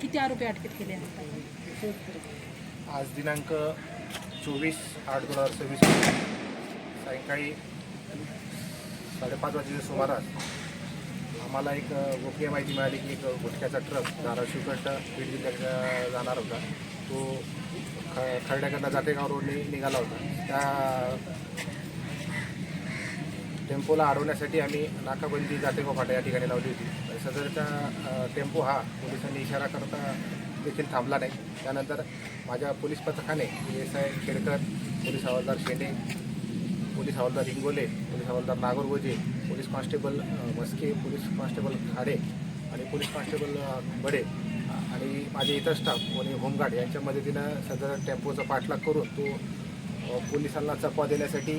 किती आरोपी अटकेत केले आहेत? आज दिनांक 24/8/2026 सायंकाळी 5:30 वाजेच्या सुमारास आम्हाला एक गोपनीय माहिती मिळाली की एक गुटख्याचा ट्रक धाराशिवकडं बीड जिल्ह्यात जाणार होता. तो खर्ड्याकडनं जातेगाव रोडने निघाला होता. त्या टेम्पोला अडवण्यासाठी आम्ही नाकाबंदी जातेगाव फाटा या ठिकाणी लावली होती. सदरचा टेम्पो हा पोलिसांनी इशारा करता देखील थांबला नाही. त्यानंतर माझ्या पोलीस पथकाने SI खेडकर, पोलीस हवालदार शेंडे, पोलीस हवालदार इंगोले, पोलीस हवालदार Nagargoje, police constable Maske, police constable Khade आणि पोलीस कॉन्स्टेबल बडे आणि माझे इतर स्टाफ आणि होमगार्ड यांच्या मदतीनं सदर टेम्पोचा पाठलाग करून तो पोलिसांना चकवा देण्यासाठी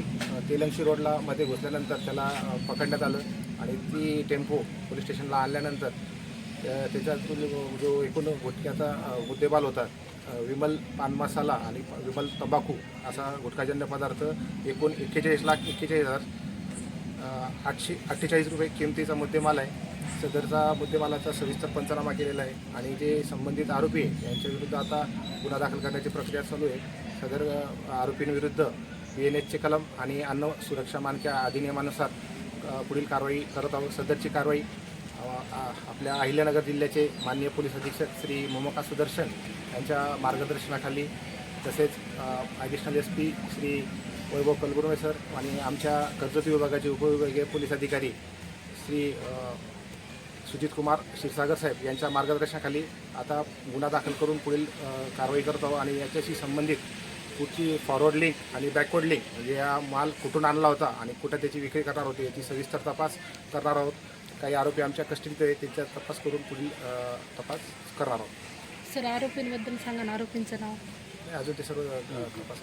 तेलंगशी रोडला मध्ये घुसल्यानंतर त्याला पकडण्यात आलं आणि ती टेम्पो पोलीस स्टेशनला आणल्यानंतर त्याच्यातून जो एकूण गुटख्याचा मुद्देमाल होता विमल पान मसाला आणि विमल तंबाखू असा गुटखाजन्य पदार्थ एकूण 41,41,848 रुपये किमतीचा मुद्देमाल आहे. सदरचा मुद्देमालाचा सविस्तर पंचनामा केलेला आहे आणि जे संबंधित आरोपी आहे यांच्याविरुद्ध आता गुन्हा दाखल करण्याची प्रक्रिया चालू आहे. सदर आरोपींविरुद्ध BNSचे कलम आणि अन्न सुरक्षा मानक्या अधिनियमानुसार पुढील कारवाई करत आहोत. सदरची कारवाई आपल्या अहिल्यानगर जिल्ह्याचे माननीय पोलीस अधीक्षक श्री मोमोका सुदर्शन यांच्या मार्गदर्शनाखाली तसेच ॲडिशनल SP श्री वैभव कलगुर्मे सर आणि आमच्या कर्जत विभागाचे उपविभागीय पोलीस अधिकारी श्री सुजित कुमार क्षीरसागर साहेब यांच्या मार्गदर्शनाखाली आता गुन्हा दाखल करून पुढील कारवाई करत आहोत आणि याच्याशी संबंधित पुढची फॉरवर्ड लिंक आणि बॅकवर्ड लिंक म्हणजे हा माल कुठून आणला होता आणि कुठं त्याची विक्री करणार होती याची सविस्तर तपास करणार आहोत. काही आरोपी आमच्या कस्टडीत आहेत त्यांचा तपास करून पुढील तपास करणार आहोत. सर, आरोपींबद्दल सांगा ना, आरोपींचं नाव? अजून ते सर्व तपास